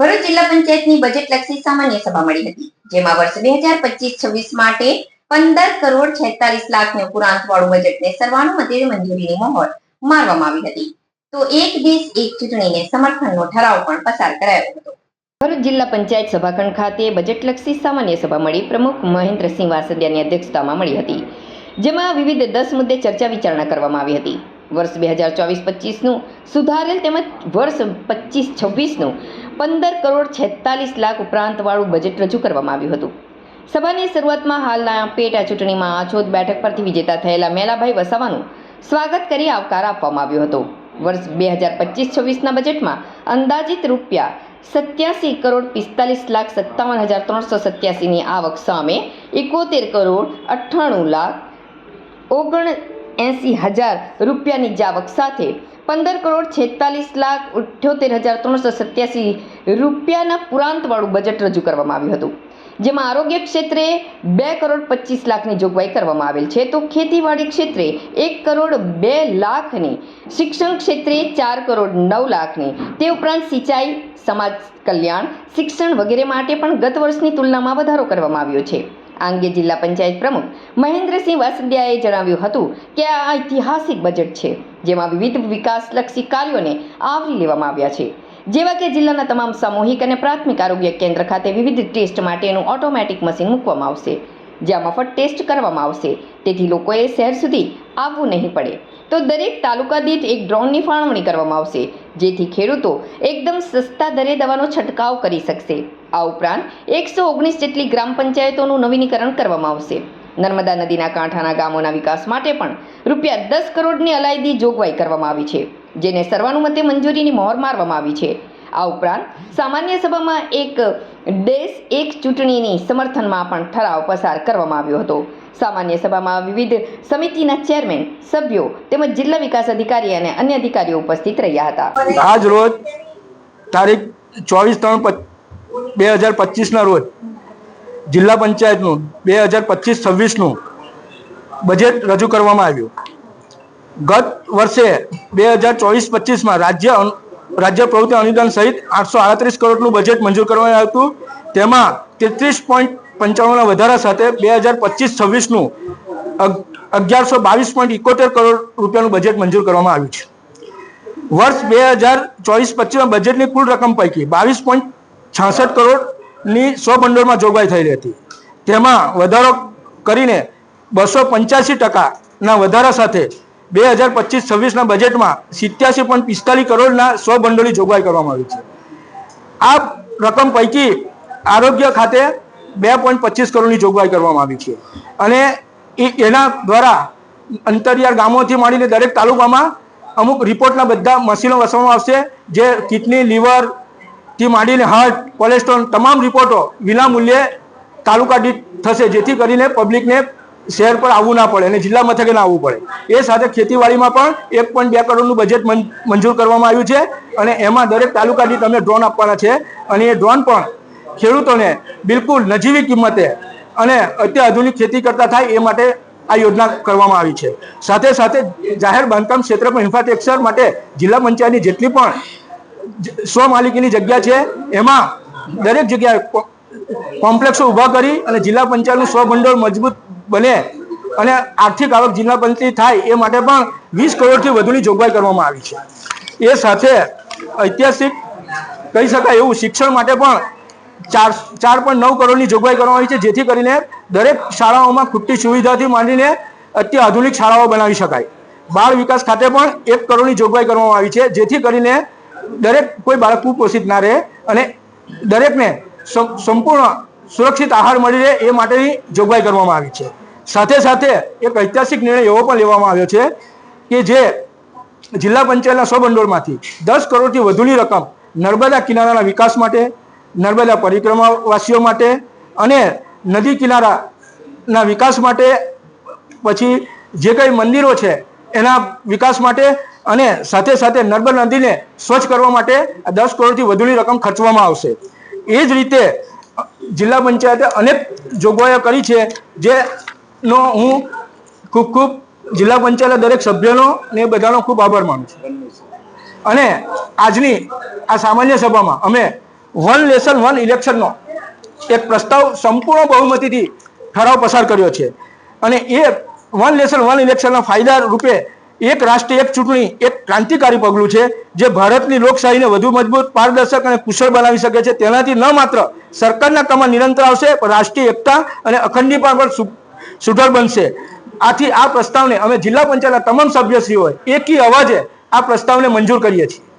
ભરૂચ જિલ્લા પંચાયતની બજેટલક્ષી સામાન્ય સભા મળી હતી, જેમાં વર્ષ 2025-26 માટે 15 કરોડ 46 લાખનું ઉપરાંતવાળું બજેટને સર્વાનુમતે મંજૂરીની મહોર મારવામાં આવી હતી. તો એક દેશ એક ચૂંટણીને સમર્થનનો ઠરાવ પણ પસાર કરાયો હતો. ભરૂચ જિલ્લા પંચાયત સભાખંડ ખાતે બજેટલક્ષી સામાન્ય સભા મળી પ્રમુખ મહેન્દ્રસિંહ વાસદિયાની અધ્યક્ષતામાં મળી હતી, જેમાં વિવિધ 10 મુદ્દે ચર્ચા વિચારણા કરવામાં આવી હતી. વર્ષ 2024-25નું સુધારેલ તેમજ વર્ષ 25-26નું 15 કરોડ 46 લાખ ઉપરાંતવાળું બજેટ રજૂ કરવામાં આવ્યું હતું. સભાની શરૂઆતમાં હાલના પેટા ચૂંટણીમાં આછોદ બેઠક પરથી વિજેતા થયેલા મેલાભાઈ વસાવાનું સ્વાગત કરી આવકાર આપવામાં આવ્યો હતો. વર્ષ 2025-26ના બજેટમાં અંદાજિત રૂપિયા 87 કરોડ 45 લાખ 57,387ની આવક સામે 71 કરોડ 98 લાખ 79,000 રૂપિયાની જાવક સાથે 15 કરોડ 46 લાખ 78,387 રૂપિયાના પુરાંતવાળું બજેટ રજૂ કરવામાં આવ્યું હતું, જેમાં આરોગ્ય ક્ષેત્રે 2 કરોડ 25 લાખની જોગવાઈ કરવામાં આવેલ છે, તો ખેતીવાડી ક્ષેત્રે 1 કરોડ 2 લાખની, શિક્ષણ ક્ષેત્રે 4 કરોડ 9 લાખની, તે ઉપરાંત સિંચાઈ, સમાજ કલ્યાણ, શિક્ષણ વગેરે માટે પણ ગત વર્ષની તુલનામાં વધારો કરવામાં આવ્યો છે. આ અંગે જિલ્લા પંચાયત પ્રમુખ મહેન્દ્રસિંહ વાસદિયાએ જણાવ્યું હતું કે આ ઐતિહાસિક બજેટ છે, જેમાં વિવિધ વિકાસલક્ષી કાર્યોને આવરી લેવામાં આવ્યા છે, જેવા કે જિલ્લાના તમામ સામૂહિક અને પ્રાથમિક આરોગ્ય કેન્દ્ર ખાતે વિવિધ ટેસ્ટ માટેનું ઓટોમેટિક મશીન મૂકવામાં આવશે, જ્યાં મફત ટેસ્ટ કરવામાં આવશે, તેથી લોકોએ શહેર સુધી આવવું નહીં પડે. તો દરેક તાલુકા દીઠ એક ડ્રોનની ફાળવણી કરવામાં આવશે, જેથી ખેડૂતો એકદમ સસ્તા દરે દવાનો છંટકાવ કરી શકશે. આ ઉપરાંત 119 જેટલી ગ્રામ પંચાયતોનું નવીનીકરણ કરવામાં આવશે. નર્મદા નદીના કાંઠાના ગામોના વિકાસ માટે પણ રૂપિયા 10 કરોડની અલાયદી જોગવાઈ કરવામાં આવી છે, જેને સર્વાનુમતે મંજૂરીની મહોર મારવામાં આવી છે. આ ઉપરાંત સામાન્ય સભામાં એક દેશ એક ચૂંટણીની સમર્થનમાં પણ ઠરાવ પસાર કરવામાં આવ્યો હતો. સામાન્ય સભામાં વિવિધ સમિતિના ચેરમેન, સભ્યો તેમજ જિલ્લા વિકાસ અધિકારી અને અન્ય અધિકારીઓ ઉપસ્થિત રહ્યા હતા. આજ રોજ તારીખ 24/3/2025ના રોજ જિલ્લા પંચાયતનું 2025-26નું બજેટ રજૂ કરવામાં આવ્યું. ગત વર્ષે 2024-25માં રાજ્ય પ્રવૃત્તિ અનુદાન સહિત 838 કરોડનું બજેટ મંજૂર કરવામાં આવ્યું હતું. તેમાં 33.95ના વધારા સાથે 2025-26નું 1122.71 કરોડ રૂપિયાનું બજેટ મંજૂર કરવામાં આવ્યું છે. વર્ષ 2024-25ના બજેટની કુલ રકમ પૈકી 22.66 કરોડની 100 ભંડોળમાં જોગવાઈ થયેલી હતી. તેમાં વધારો કરીને 285%ના વધારા સાથે 2025-26ના બજેટમાં 87.45 કરોડના 100 ભંડોળની જોગવાઈ કરવામાં આવી છે. આ રકમ પૈકી આરોગ્ય ખાતે 2.25 કરોડની જોગવાઈ કરવામાં આવી છે અને એના દ્વારા અંતરિયાળ ગામોથી માંડીને દરેક તાલુકામાં અમુક રિપોર્ટના બધા મશીનો વસાવવામાં આવશે, જે કિડની, લીવરથી માંડીને હાર્ટ, કોલેસ્ટ્રોલ તમામ રિપોર્ટો વિના મૂલ્યે તાલુકા દીઠ થશે, જેથી કરીને પબ્લિકને શહેર પર આવવું ના પડે અને જિલ્લા મથકે ના આવવું પડે. એ સાથે ખેતીવાડીમાં પણ 1.2 કરોડનું બજેટ મંજૂર કરવામાં આવ્યું છે અને એમાં દરેક તાલુકા દીઠ અમે ડ્રોન આપવાના છે અને એ ડ્રોન પણ ખેડૂતોને બિલકુલ નજીવી કિંમતે અને અત્યાધુનિક ખેતી કરતા થાય એ માટે આ યોજના કરવામાં આવી છે. સાથે સાથે જાહેર બાંધકામ ક્ષેત્ર પર ઇન્ફ્રાસ્ટ્રક્ચર માટે જિલ્લા પંચાયતની જેટલી પણ સ્વમાલિકીની જગ્યા છે એમાં દરેક જગ્યાએ કોમ્પ્લેક્સો ઊભા કરી અને જિલ્લા પંચાયતનું સ્વભંડોળ મજબૂત બને અને આર્થિક આવક જિલ્લા પંચાયત થાય એ માટે પણ 20 કરોડથી વધુની જોગવાઈ કરવામાં આવી છે. એ સાથે ઐતિહાસિક કહી શકાય એવું શિક્ષણ માટે પણ 4.9 કરોડની જોગવાઈ કરવામાં આવી છે, જેથી કરીને દરેક શાળાઓમાં ખૂટતી સુવિધાથી માંડીને અત્યાધુનિક શાળાઓ બનાવી શકાય. બાળ વિકાસ ખાતે પણ 1 કરોડની જોગવાઈ કરવામાં આવી છે, જેથી કરીને દરેક કોઈ બાળક કુપોષિત ના રહે અને દરેકને સંપૂર્ણ સુરક્ષિત આહાર મળી રહે એ માટેની જોગવાઈ કરવામાં આવી છે. સાથે સાથે એક ઐતિહાસિક નિર્ણય એવો પણ લેવામાં આવ્યો છે કે જે જિલ્લા પંચાયતના સ્વભંડોળમાંથી 10 કરોડથી વધુની રકમ નર્મદા કિનારાના વિકાસ માટે, નર્મદા પરિક્રમાવાસીઓ માટે અને નદી કિનારાના વિકાસ માટે, પછી જે કંઈ મંદિરો છે એના વિકાસ માટે અને સાથે સાથે નર્મદા નદીને સ્વચ્છ કરવા માટે 10 કરોડથી વધુની રકમ ખર્ચવામાં આવશે. એ જ રીતે જિલ્લા પંચાયતે અનેક જોગવાઈઓ કરી છે, જેનો હું ખૂબ જિલ્લા પંચાયતના દરેક સભ્યોનો ને બધાનો ખૂબ આભાર માનું છું. અને આજની આ સામાન્ય સભામાં અમે વન નેશન વન ઇલેક્શનનો એક પ્રસ્તાવ સંપૂર્ણ બહુમતીથી ઠરાવ પસાર કર્યો છે અને એ વન નેશન વન ઇલેક્શનના ફાયદા રૂપે એક રાષ્ટ્ર એક ચૂંટણી એક ક્રાંતિકારી પગલું છે જે ભારતની લોકશાહીને વધુ મજબૂત પારદર્શક અને કુશળ બનાવી શકે છે। તેનાથી ન માત્ર સરકારના કામમાં નિરંતર આવશે પણ રાષ્ટ્રીય એકતા અને અખંડીપણા પણ સુદૃઢ બનશે। આથી આ પ્રસ્તાવને અમે જિલ્લા પંચાયતના તમામ સભ્યશ્રીઓએ એકી અવાજે આ પ્રસ્તાવને મંજૂર કરીએ છીએ।